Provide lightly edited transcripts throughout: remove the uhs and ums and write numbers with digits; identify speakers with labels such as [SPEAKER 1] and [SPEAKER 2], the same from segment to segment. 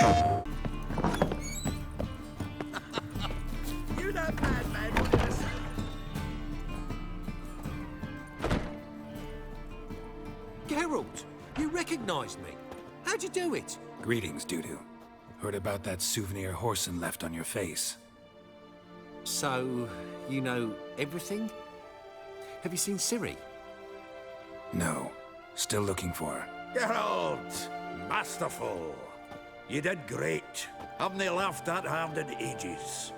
[SPEAKER 1] You that madman wanted us.
[SPEAKER 2] Geralt, you recognized me. How'd you do it?
[SPEAKER 3] Greetings, Dudu. Heard about that souvenir Whoreson left on your face.
[SPEAKER 2] So, you know everything? Have you seen Ciri?
[SPEAKER 3] No. Still looking for her.
[SPEAKER 1] Geralt, masterful. You did great. Haven't they laughed that hard in ages?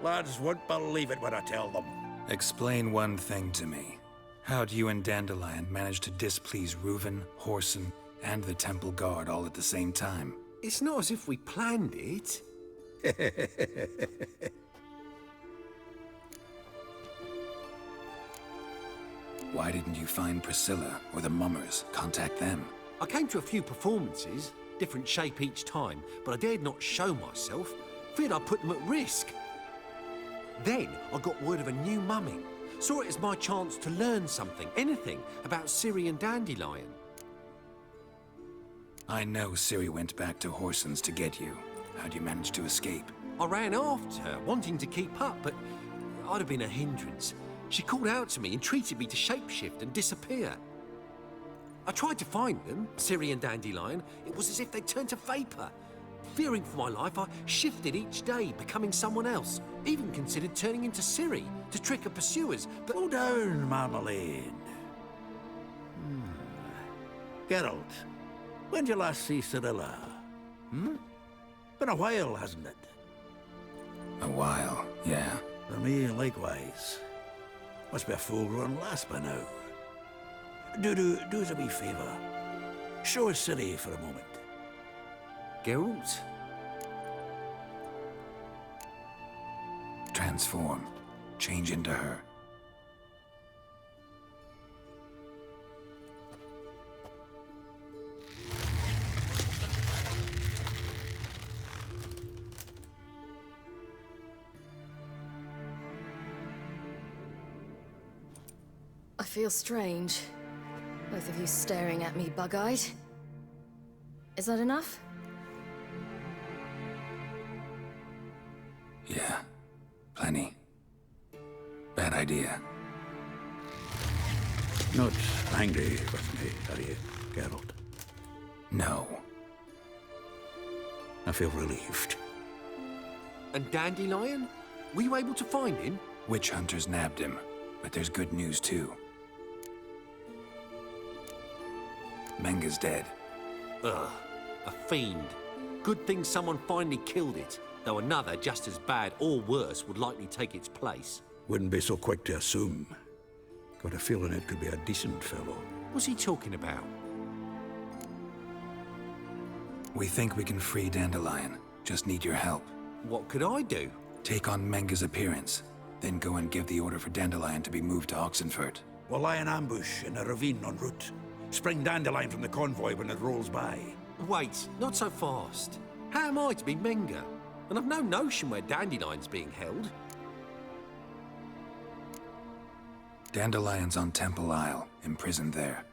[SPEAKER 1] Lads won't believe it when I tell them.
[SPEAKER 3] Explain one thing to me. How'd you and Dandelion manage to displease Reuven, Whoreson, and the Temple Guard all at the same time?
[SPEAKER 2] It's not as if we planned it.
[SPEAKER 3] Why didn't you find Priscilla or the Mummers? Contact them.
[SPEAKER 2] I came to a few performances, different shape each time, but I dared not show myself. Feared I'd put them at risk. Then I got word of a new mumming. Saw it as my chance to learn something, anything, about Ciri and Dandelion.
[SPEAKER 3] I know Ciri went back to Whoreson's to get you. How'd you manage to escape?
[SPEAKER 2] I ran after her, wanting to keep up, but I'd have been a hindrance. She called out to me, entreated me to shapeshift and disappear. I tried to find them, Ciri and Dandelion. It was as if they'd turned to vapor. Fearing for my life, I shifted each day, becoming someone else. Even considered turning into Ciri to trick her pursuers, but...
[SPEAKER 1] Slow down, Marmalade. Geralt, when did you last see Cirilla? Been a while, hasn't it?
[SPEAKER 3] A while, yeah.
[SPEAKER 1] For me, likewise. Must be a full-grown lass by now. Do us a wee favour. Show us Ciri for a moment.
[SPEAKER 2] Geralt?
[SPEAKER 3] Transform. Change into her.
[SPEAKER 4] I feel strange. Both of you staring at me bug-eyed. Is that enough?
[SPEAKER 3] Yeah. Plenty. Bad idea.
[SPEAKER 1] Not angry with me, are you, Geralt?
[SPEAKER 3] No.
[SPEAKER 1] I feel relieved.
[SPEAKER 2] And Dandelion? Were you able to find him?
[SPEAKER 3] Witch hunters nabbed him, but there's good news too. Menga's dead.
[SPEAKER 2] Ugh, a fiend. Good thing someone finally killed it, though another just as bad or worse would likely take its place.
[SPEAKER 1] Wouldn't be so quick to assume. Got a feeling it could be a decent fellow.
[SPEAKER 2] What's he talking about?
[SPEAKER 3] We think we can free Dandelion. Just need your help.
[SPEAKER 2] What could I do?
[SPEAKER 3] Take on Menga's appearance, then go and give the order for Dandelion to be moved to Oxenfurt.
[SPEAKER 1] We'll lie in ambush in a ravine en route. Spring Dandelion from the convoy when it rolls by.
[SPEAKER 2] Wait, not so fast. How am I to be Menga? And I've no notion where Dandelion's being held.
[SPEAKER 3] Dandelion's on Temple Isle, imprisoned there.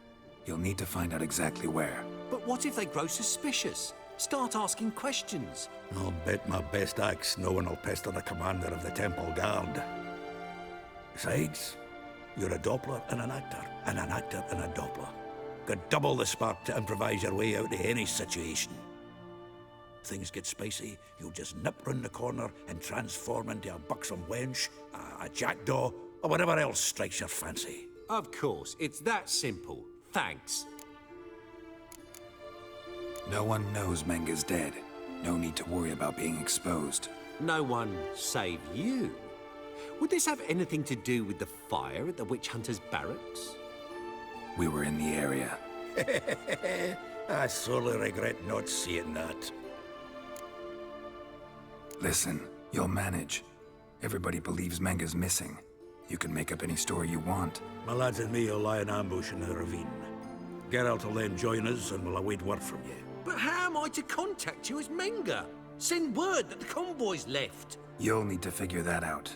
[SPEAKER 3] You'll need to find out exactly where.
[SPEAKER 2] But what if they grow suspicious? Start asking questions.
[SPEAKER 1] I'll bet my best axe no one will pester the commander of the Temple Guard. Besides, you're a Doppler and an actor and a Doppler. Got double the spark to improvise your way out of any situation. Things get spicy, you'll just nip round the corner and transform into a buxom wench, a jackdaw, or whatever else strikes your fancy.
[SPEAKER 2] Of course, it's that simple. Thanks.
[SPEAKER 3] No one knows Menga's dead. No need to worry about being exposed.
[SPEAKER 2] No one save you. Would this have anything to do with the fire at the Witch Hunters' barracks?
[SPEAKER 3] We were in the area.
[SPEAKER 1] I sorely regret not seeing that.
[SPEAKER 3] Listen, you'll manage. Everybody believes Menga's missing. You can make up any story you want.
[SPEAKER 1] My lads and me will lie in ambush in the ravine. Geralt will then join us and we'll await word from you.
[SPEAKER 2] But how am I to contact you as Menga? Send word that the convoy's left.
[SPEAKER 3] You'll need to figure that out.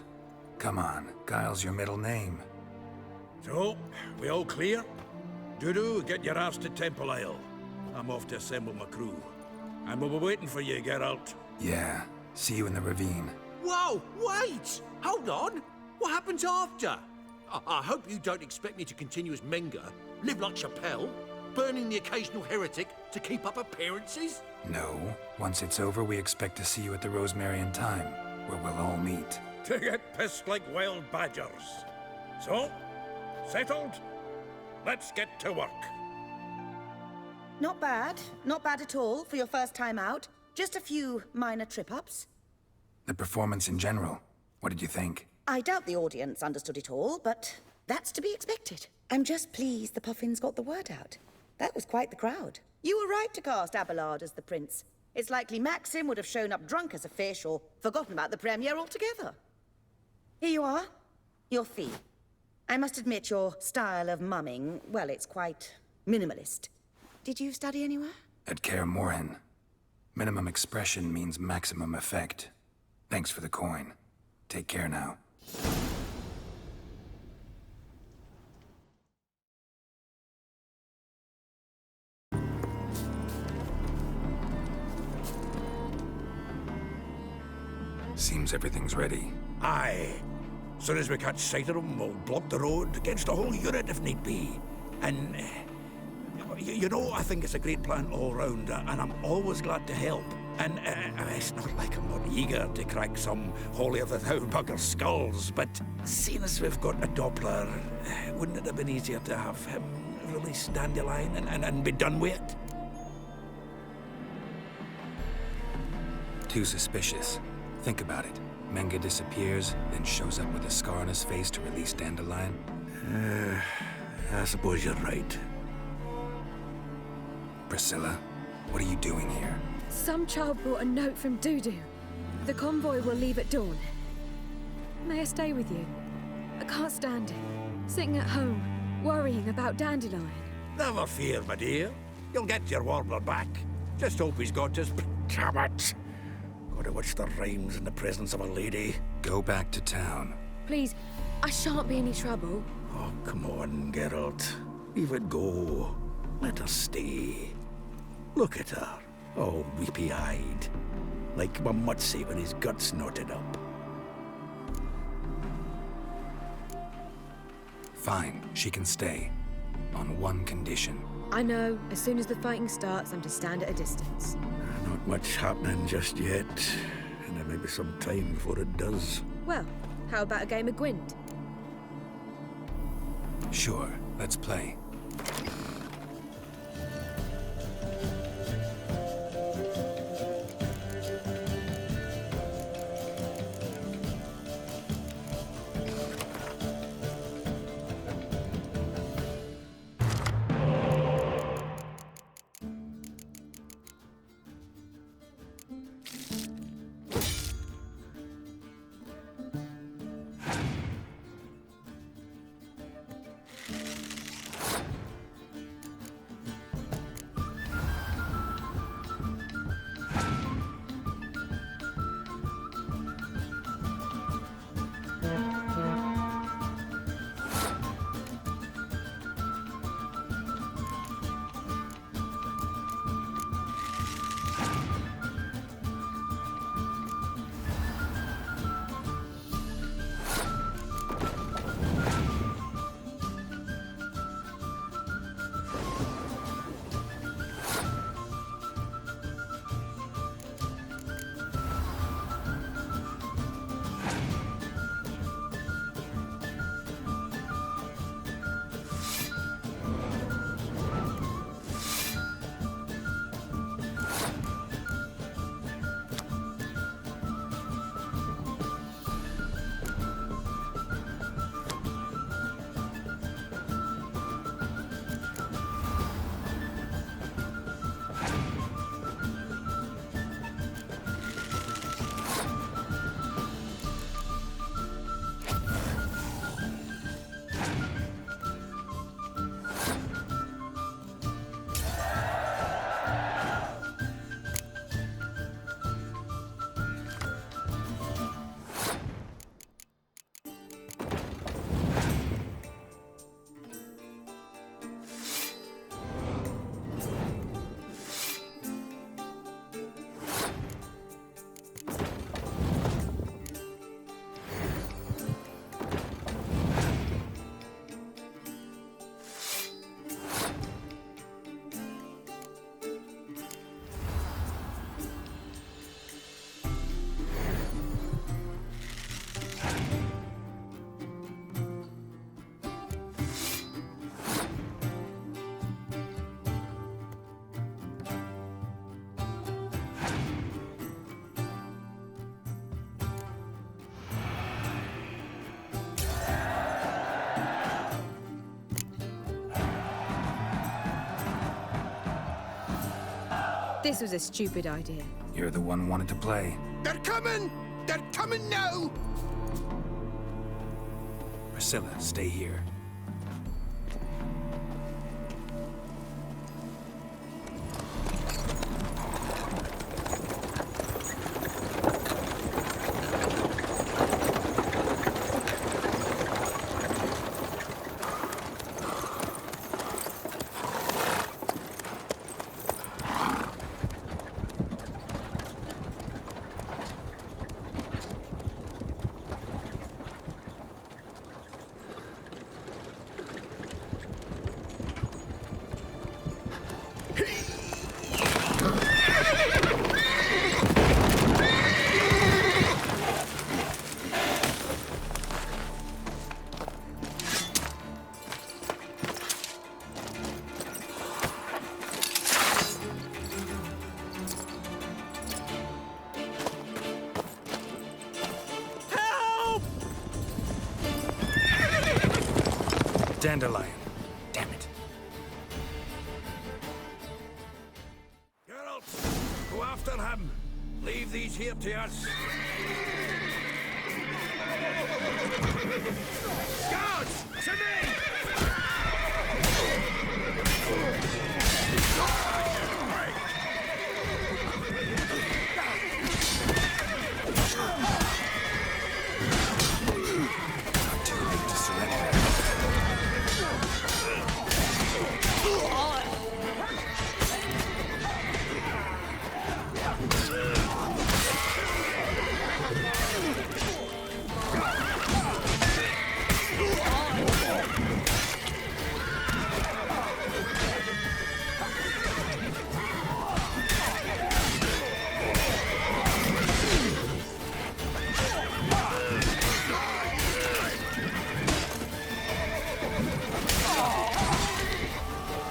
[SPEAKER 3] Come on, Guile's your middle name.
[SPEAKER 1] So, we all clear? Dudu, get your ass to Temple Isle. I'm off to assemble my crew. and we'll be waiting for you, Geralt.
[SPEAKER 3] Yeah, see you in the ravine.
[SPEAKER 2] Whoa, wait! Hold on! What happens after? I hope you don't expect me to continue as Menga, live like Chappelle, burning the occasional heretic to keep up appearances?
[SPEAKER 3] No, once it's over, we expect to see you at the Rosemarian Time, where we'll all meet.
[SPEAKER 1] To get pissed like wild badgers. So, settled? Let's get to work.
[SPEAKER 5] Not bad. Not bad at all for your first time out. Just a few minor trip-ups.
[SPEAKER 3] The performance in general, what did you think?
[SPEAKER 5] I doubt the audience understood it all, but that's to be expected. I'm just pleased the Puffins got the word out. That was quite the crowd. You were right to cast Abelard as the prince. It's likely Maxim would have shown up drunk as a fish or forgotten about the premiere altogether. Here you are. Your fee. I must admit your style of mumming, well, it's quite minimalist. Did you study anywhere?
[SPEAKER 3] At Kaer Morhen. Minimum expression means maximum effect. Thanks for the coin. Take care now. Seems everything's ready.
[SPEAKER 1] Aye. Soon as we catch sight of them, we'll block the road against the whole unit if need be. And, you know, I think it's a great plan all round, and I'm always glad to help. And it's not like I'm not eager to crack some holier-than-thou bugger skulls, but seeing as we've got a Doppler, wouldn't it have been easier to have him release Dandelion and be done with it?
[SPEAKER 3] Too suspicious. Think about it. Menga disappears, then shows up with a scar on his face to release Dandelion.
[SPEAKER 1] I suppose you're right.
[SPEAKER 3] Priscilla, what are you doing here?
[SPEAKER 6] Some child brought a note from Dudu. The convoy will leave at dawn. May I stay with you? I can't stand it. Sitting at home, worrying about Dandelion.
[SPEAKER 1] Never fear, my dear. You'll get your warbler back. Just hope he's got his... Damn it! Gotta watch the rhymes in the presence of a lady.
[SPEAKER 3] Go back to town.
[SPEAKER 6] Please, I shan't be any trouble.
[SPEAKER 1] Oh, come on, Geralt. Leave it go. Let her stay. Look at her. Oh, weepy-eyed. Like my Mutsy when his guts knotted up.
[SPEAKER 3] Fine, she can stay. On one condition.
[SPEAKER 6] I know, as soon as the fighting starts, I'm to stand at a distance.
[SPEAKER 1] Not much happening just yet. And there may be some time before it does.
[SPEAKER 6] Well, how about a game of Gwent?
[SPEAKER 3] Sure, let's play.
[SPEAKER 6] This was a stupid idea.
[SPEAKER 3] You're the one who wanted to play.
[SPEAKER 7] They're coming! They're coming now!
[SPEAKER 3] Priscilla, stay here. Dandelion. Damn it.
[SPEAKER 1] Geralt, go after him. Leave these here to us. Guards, to me!
[SPEAKER 3] Not too late to surrender.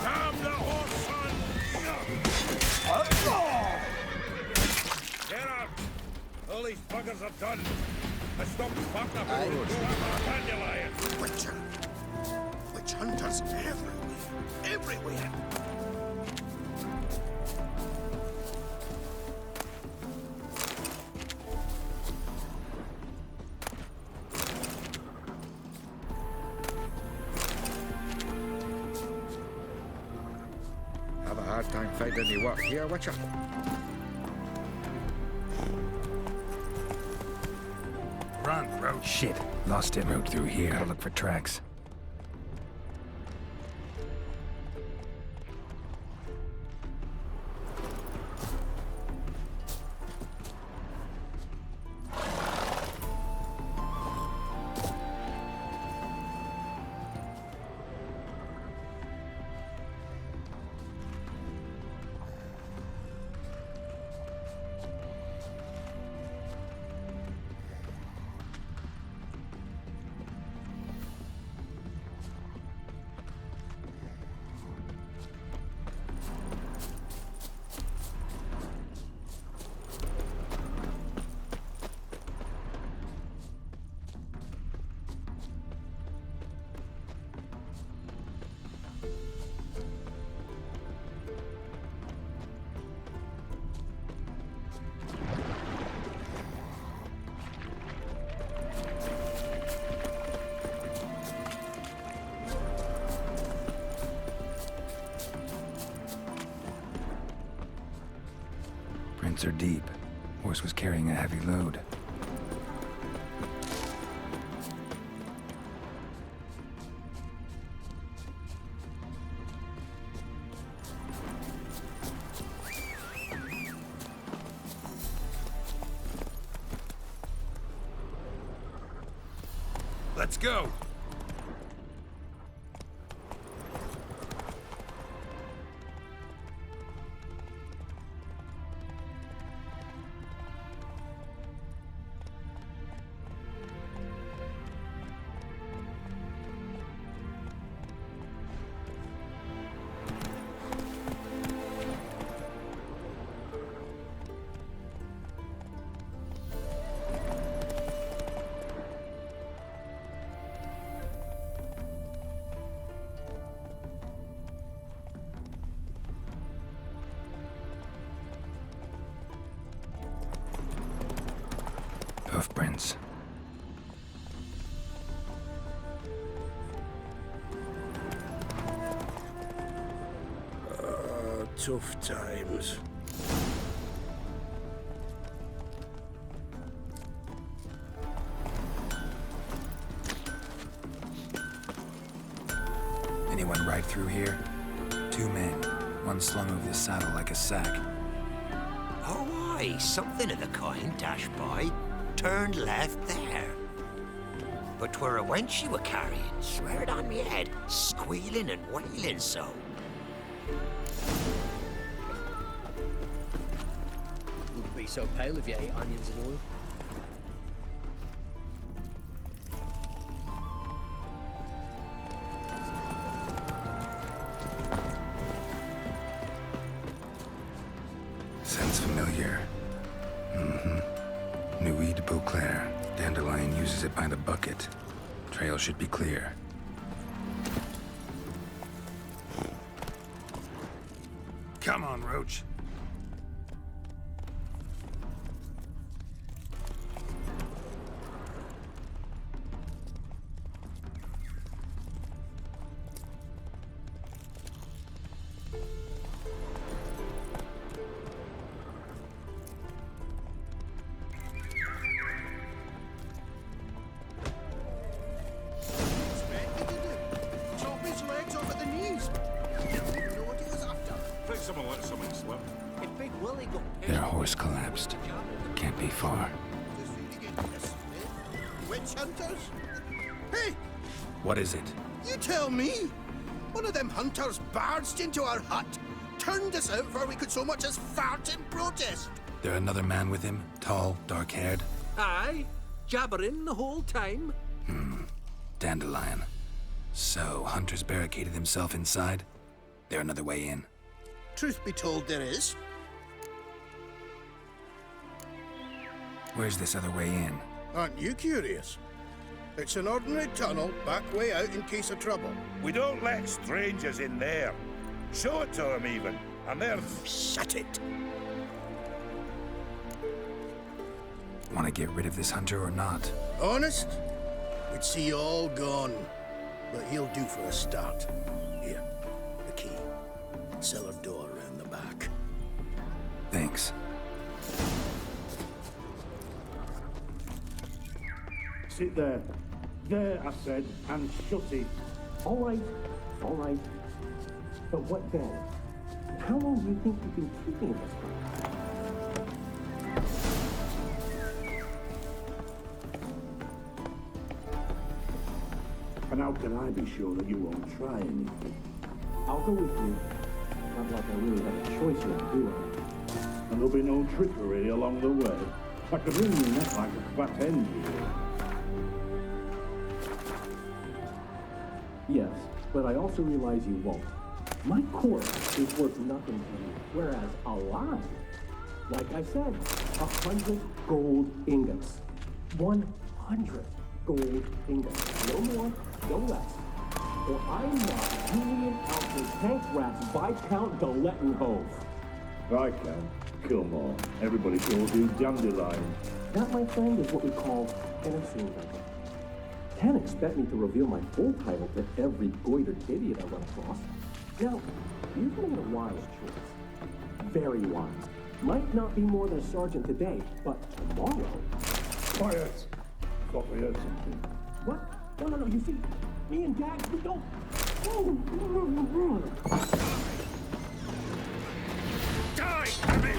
[SPEAKER 1] Damn the horse, son! Geralt, all these buggers are done. I stopped fucking up. Go after Dandelion.
[SPEAKER 7] Witcher. Witch hunters everywhere. Everywhere.
[SPEAKER 8] Have a hard time finding any work here, Witcher.
[SPEAKER 3] Run, road. Shit. Lost it. Road through here. Gotta look for tracks. Prints are deep. Horse was carrying a heavy load. Let's go! hoofprints.
[SPEAKER 7] Tough times.
[SPEAKER 3] Anyone ride through here? 2 men, one slung over the saddle like a sack.
[SPEAKER 9] Oh, aye, something of the kind dashed by. Turned left there. But 'twere a wench you were carrying, swear it on me head, squealing and wailing so.
[SPEAKER 10] Wouldn't be so pale if you ate onions and oil.
[SPEAKER 3] Sounds familiar. Nuit de Beauclair. Dandelion uses it by the bucket. Trail should be clear. Come on, Roach.
[SPEAKER 7] Chop his legs off at the knees. Didn't even know what he was after.
[SPEAKER 8] Think someone let something slip.
[SPEAKER 10] If Big Willie got
[SPEAKER 3] Their horse collapsed. Can't be far.
[SPEAKER 7] Just feeding into this, eh? Witch hunters? Hey,
[SPEAKER 3] What is it?
[SPEAKER 7] you tell me. One of them hunters barged into our hut, turned us out before we could so much as fart in protest.
[SPEAKER 3] There another man with him? Tall, dark-haired?
[SPEAKER 2] Aye, jabbering the whole time.
[SPEAKER 3] Dandelion. So, Hunter's barricaded himself inside? There another way in?
[SPEAKER 7] Truth be told, there is.
[SPEAKER 3] Where's this other way in?
[SPEAKER 7] Aren't you curious? It's an ordinary tunnel, back way out in case of trouble.
[SPEAKER 8] We don't let strangers in there. Show it to them even. And they're...
[SPEAKER 7] Shut it!
[SPEAKER 3] Want to get rid of this hunter or not?
[SPEAKER 7] Honest? We'd see you all gone. But he'll do for a start. Here, the key. Cellar door around the back.
[SPEAKER 3] Thanks.
[SPEAKER 11] Sit there. There, I said, and shut it.
[SPEAKER 12] All right. But what then? How long do you think you've been keeping this for?
[SPEAKER 11] And how can I be sure that you won't try anything?
[SPEAKER 12] I'll go with you. Not like I really have a choice yet, do I?
[SPEAKER 11] And there'll be no trickery along the way. I could wring your neck like a fat hen here.
[SPEAKER 12] Yes, but I also realize you won't. My corpse is worth nothing to you, whereas alive, like I said, 100 gold ingots. 100 gold ingots. No more, no less. Or I'm not Julian Alfred Tank Rats Viscount Galettenhove.
[SPEAKER 11] I can. Come on. Everybody calls you Dandelion.
[SPEAKER 12] That, my friend, is what we call an insinuation. Can't expect me to reveal my full title to every goitered idiot I run across. Now, you've made a wise choice. Very wise. Might not be more than a sergeant today, but tomorrow...
[SPEAKER 11] Quiet! Thought we heard something.
[SPEAKER 12] What? No, you see, me and Dax, we don't...
[SPEAKER 8] Die, damn it!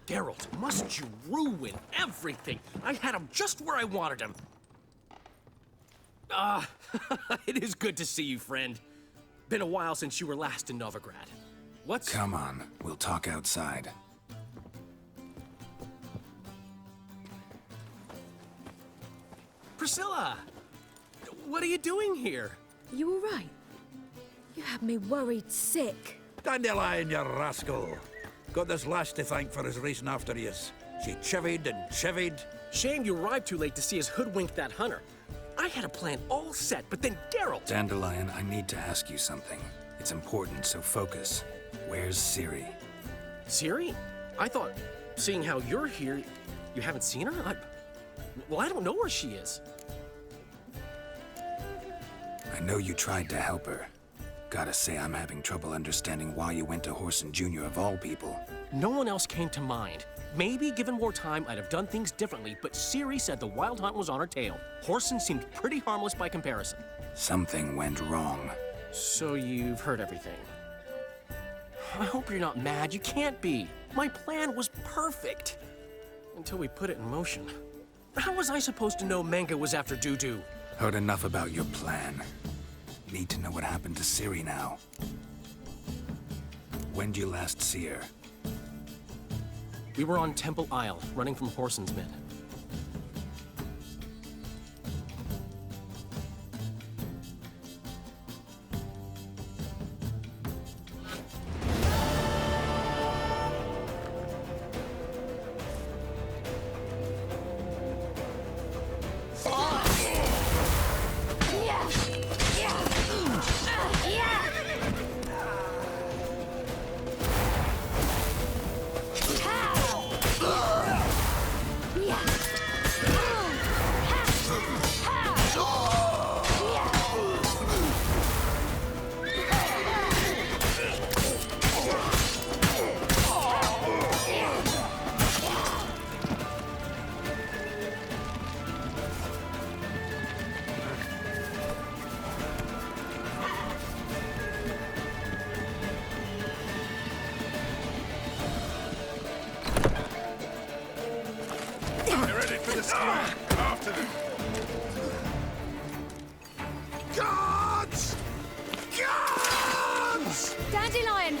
[SPEAKER 2] Geralt, must you ruin everything? I had him just where I wanted him. It is good to see you, friend. Been a while since you were last in Novigrad. What's...
[SPEAKER 3] Come on, we'll talk outside.
[SPEAKER 2] Priscilla! What are you doing here?
[SPEAKER 6] You all right? You had me worried sick.
[SPEAKER 1] Dandelion, you rascal. Got this lass to thank for his racing after yous. She chivied and chivied.
[SPEAKER 10] Shame you arrived too late to see us hoodwink that hunter. I had a plan all set, but then Geralt...
[SPEAKER 3] Dandelion, I need to ask you something. It's important, so focus. Where's Ciri?
[SPEAKER 10] Ciri? I thought, seeing how you're here, you haven't seen her? Well, I don't know where she is.
[SPEAKER 3] I know you tried to help her. Gotta say, I'm having trouble understanding why you went to Whoreson Jr. of all people.
[SPEAKER 10] No one else came to mind. Maybe, given more time, I'd have done things differently, but Ciri said the Wild Hunt was on her tail. Whoreson seemed pretty harmless by comparison.
[SPEAKER 3] Something went wrong.
[SPEAKER 10] So you've heard everything. I hope you're not mad. You can't be. My plan was perfect. Until we put it in motion. How was I supposed to know Manga was after Dudu?
[SPEAKER 3] Heard enough about your plan. Need to know what happened to Ciri now. When'd you last see her?
[SPEAKER 10] We were on Temple Isle, running from Whoreson's men.
[SPEAKER 8] After them! Guards! Guards!
[SPEAKER 6] Dandelion!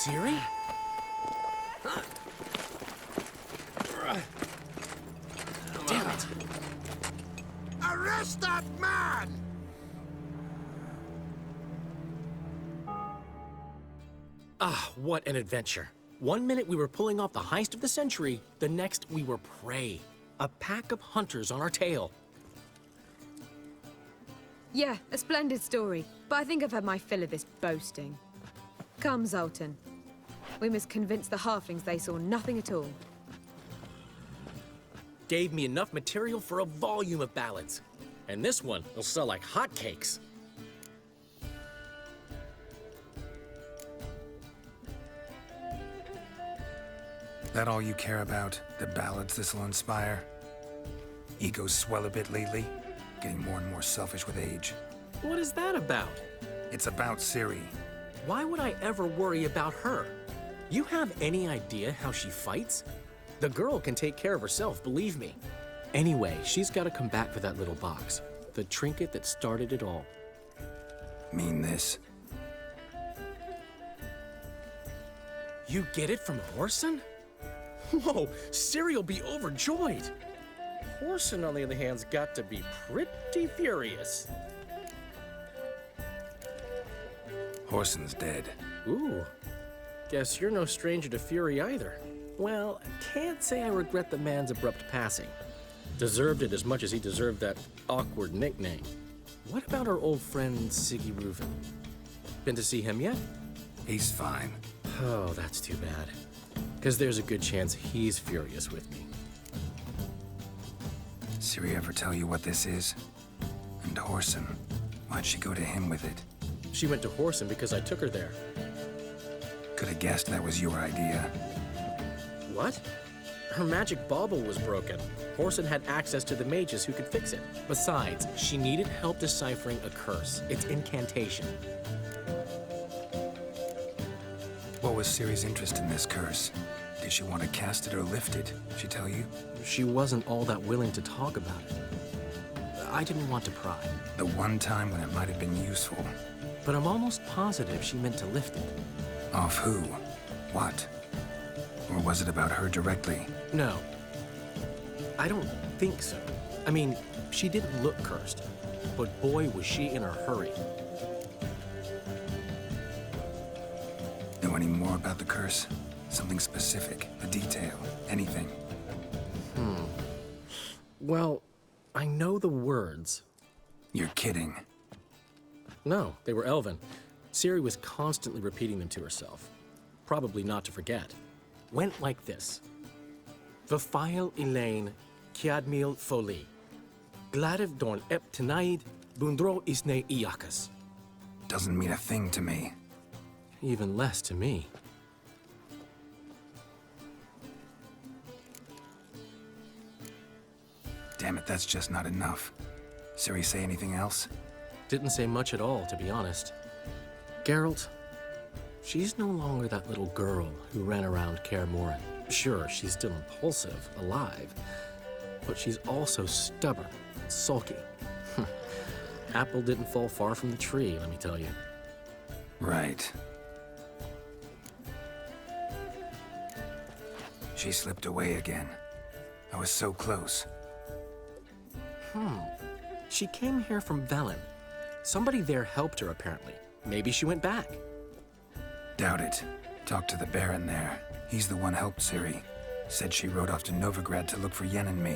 [SPEAKER 10] Ciri? Damn it!
[SPEAKER 8] Arrest that man!
[SPEAKER 10] Ah, what an adventure. 1 minute we were pulling off the heist of the century, the next we were prey. A pack of hunters on our tail.
[SPEAKER 6] Yeah, a splendid story, but I think I've had my fill of this boasting. Come, Zoltan. We must convince the halflings they saw nothing at all.
[SPEAKER 10] Gave me enough material for a volume of ballads. And this one will sell like hotcakes.
[SPEAKER 3] That all you care about? The ballads this'll inspire? Egos swell a bit lately? Getting more and more selfish with age.
[SPEAKER 10] What is that about?
[SPEAKER 3] It's about Ciri.
[SPEAKER 10] Why would I ever worry about her? You have any idea how she fights? The girl can take care of herself, believe me. Anyway, she's got to come back for that little box. The trinket that started it all.
[SPEAKER 3] Mean this?
[SPEAKER 10] You get it from Whoreson? Whoa, Ciri'll be overjoyed. Whoreson, on the other hand's got to be pretty furious.
[SPEAKER 3] Whoreson's dead.
[SPEAKER 10] Ooh, guess you're no stranger to fury either. Well, I can't say I regret the man's abrupt passing. Deserved it as much as he deserved that awkward nickname. What about our old friend Siggy Reuven? Been to see him yet?
[SPEAKER 3] He's fine.
[SPEAKER 10] Oh, that's too bad. Because there's a good chance he's furious with me.
[SPEAKER 3] Ciri ever tell you what this is? And Whoreson, why'd she go to him with it?
[SPEAKER 10] She went to Whoreson because I took her there.
[SPEAKER 3] Could have guessed that was your idea.
[SPEAKER 10] What? Her magic bauble was broken. Whoreson had access to the mages who could fix it. Besides, she needed help deciphering a curse. It's incantation.
[SPEAKER 3] What was Ciri's interest in this curse? Did she want to cast it or lift it? Did she tell you?
[SPEAKER 10] She wasn't all that willing to talk about it. I didn't want to pry.
[SPEAKER 3] The one time when it might have been useful.
[SPEAKER 10] But I'm almost positive she meant to lift it.
[SPEAKER 3] Off who? What? Or was it about her directly?
[SPEAKER 10] No. I don't think so. I mean, she didn't look cursed. But boy, was she in a hurry.
[SPEAKER 3] Know any more about the curse? Something specific, a detail, anything?
[SPEAKER 10] Well, I know the words.
[SPEAKER 3] You're kidding.
[SPEAKER 10] No, they were Elven. Ciri was constantly repeating them to herself. Probably not to forget. Went like this. Vafile Elaine Kiadmil Foli. Gladiv Dorn Ep Tenaid Bundro Isne Iakas.
[SPEAKER 3] Doesn't mean a thing to me.
[SPEAKER 10] Even less to me.
[SPEAKER 3] Damn it, that's just not enough. Ciri say anything else?
[SPEAKER 10] Didn't say much at all, to be honest. Geralt, she's no longer that little girl who ran around Kaer Morhen. Sure, she's still impulsive, alive, but she's also stubborn and sulky. Apple didn't fall far from the tree, let me tell you.
[SPEAKER 3] Right. She slipped away again. I was so close.
[SPEAKER 10] She came here from Velen. Somebody there helped her, apparently. Maybe she went back.
[SPEAKER 3] Doubt it. Talked to the Baron there. He's the one helped Ciri. Said she rode off to Novigrad to look for Yen and me.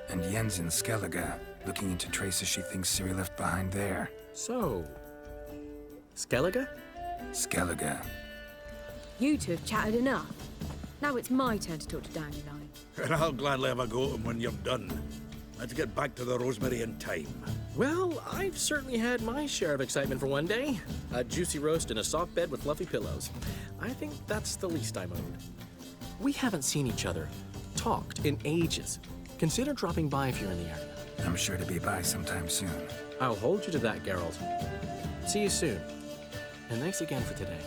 [SPEAKER 3] And Yen's in Skellige, looking into traces she thinks Ciri left behind there.
[SPEAKER 10] So, Skellige?
[SPEAKER 3] Skellige.
[SPEAKER 6] You two have chatted enough. Now it's my turn to talk to Dandelion.
[SPEAKER 1] And I'll gladly have a go at him when you've done. Let's get back to the Rosemary in time.
[SPEAKER 10] Well, I've certainly had my share of excitement for one day. A juicy roast in a soft bed with fluffy pillows. I think that's the least I'm owed. We haven't seen each other, talked in ages. Consider dropping by if you're in the area.
[SPEAKER 3] I'm sure to be by sometime soon.
[SPEAKER 10] I'll hold you to that, Geralt. See you soon. And thanks again for today.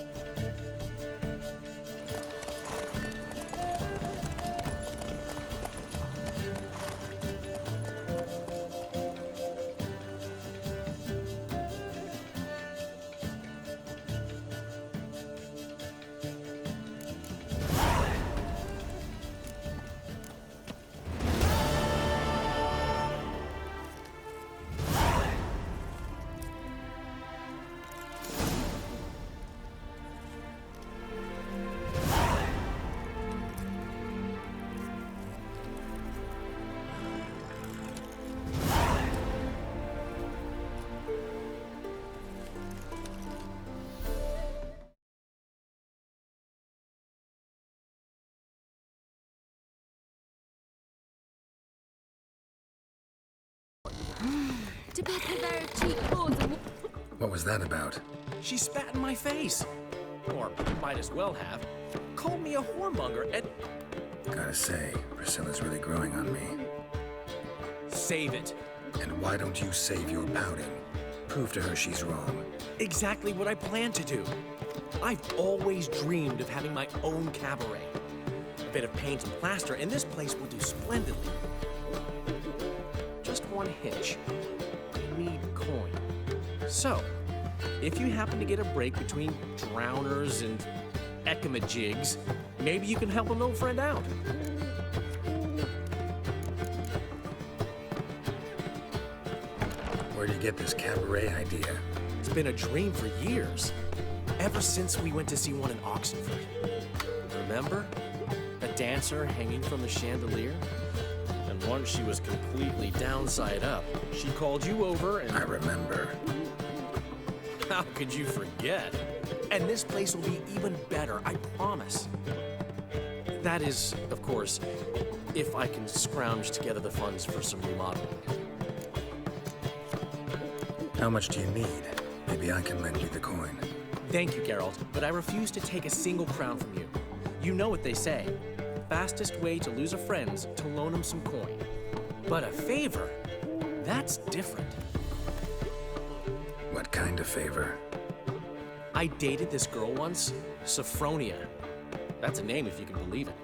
[SPEAKER 6] To bet the very cheap boards and...
[SPEAKER 3] What was that about?
[SPEAKER 10] She spat in my face. Or might as well have. Called me a whoremonger and...
[SPEAKER 3] Gotta say, Priscilla's really growing on me.
[SPEAKER 10] Save it.
[SPEAKER 3] And why don't you save your pouting? Prove to her she's wrong.
[SPEAKER 10] Exactly what I plan to do. I've always dreamed of having my own cabaret. A bit of paint and plaster, and this place will do splendidly. Just one hitch. I need coin. So, if you happen to get a break between drowners and ekamajigs, maybe you can help an old friend out.
[SPEAKER 3] Where'd you get this cabaret idea?
[SPEAKER 10] It's been a dream for years. Ever since we went to see one in Oxenford. Remember? A dancer hanging from the chandelier? And once she was completely downside up, she called you over and...
[SPEAKER 3] I remember.
[SPEAKER 10] How could you forget? And this place will be even better, I promise. That is, of course, if I can scrounge together the funds for some remodeling.
[SPEAKER 3] How much do you need? Maybe I can lend you the coin.
[SPEAKER 10] Thank you, Geralt, but I refuse to take a single crown from you. You know what they say. fastest way to lose a friend's to loan him some coin. But a favor? That's different.
[SPEAKER 3] What kind of favor?
[SPEAKER 10] I dated this girl once, Sophronia. That's a name if you can believe it.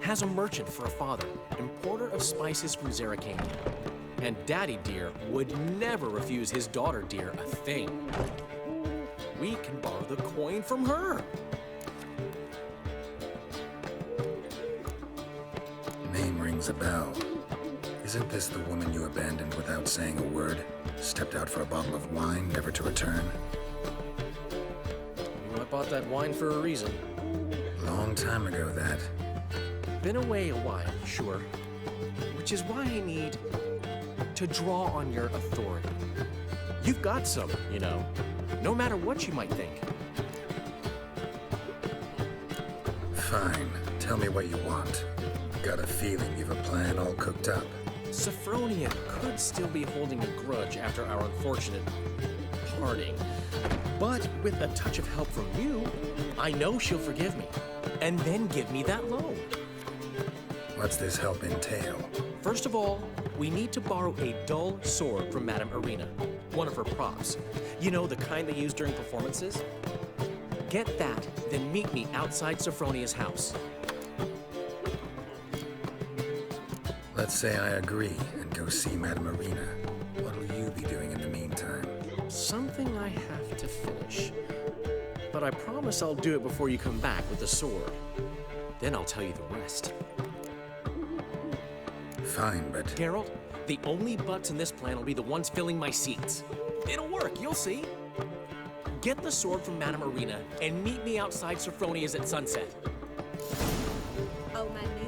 [SPEAKER 10] Has a merchant for a father, importer of spices from Zerrikania. And Daddy Dear would never refuse his daughter Dear a thing. We can borrow the coin from her.
[SPEAKER 3] Name rings a bell. Isn't this the woman you abandoned without saying a word? Stepped out for a bottle of wine, never to return?
[SPEAKER 10] I bought that wine for a reason.
[SPEAKER 3] Long time ago, that.
[SPEAKER 10] Been away a while, sure. Which is why I need to draw on your authority. You've got some, you know, no matter what you might think.
[SPEAKER 3] Fine. Tell me what you want. Got a feeling you've a plan all cooked up.
[SPEAKER 10] Sophronia could still be holding a grudge after our unfortunate parting. But with a touch of help from you, I know she'll forgive me. And then give me that loan.
[SPEAKER 3] What's this help entail?
[SPEAKER 10] First of all, we need to borrow a dull sword from Madame Arena, one of her props. You know, the kind they use during performances? Get that, then meet me outside Sophronia's house.
[SPEAKER 3] Let's say I agree and go see Madame Arena. What'll you be doing in the meantime?
[SPEAKER 10] Something I have to finish. But I promise I'll do it before you come back with the sword. Then I'll tell you the rest.
[SPEAKER 3] Fine, but...
[SPEAKER 10] Geralt, the only butts in this plan will be the ones filling my seats. It'll work, you'll see. Get the sword from Madame Arena and meet me outside Sophronia's at sunset.
[SPEAKER 6] Old man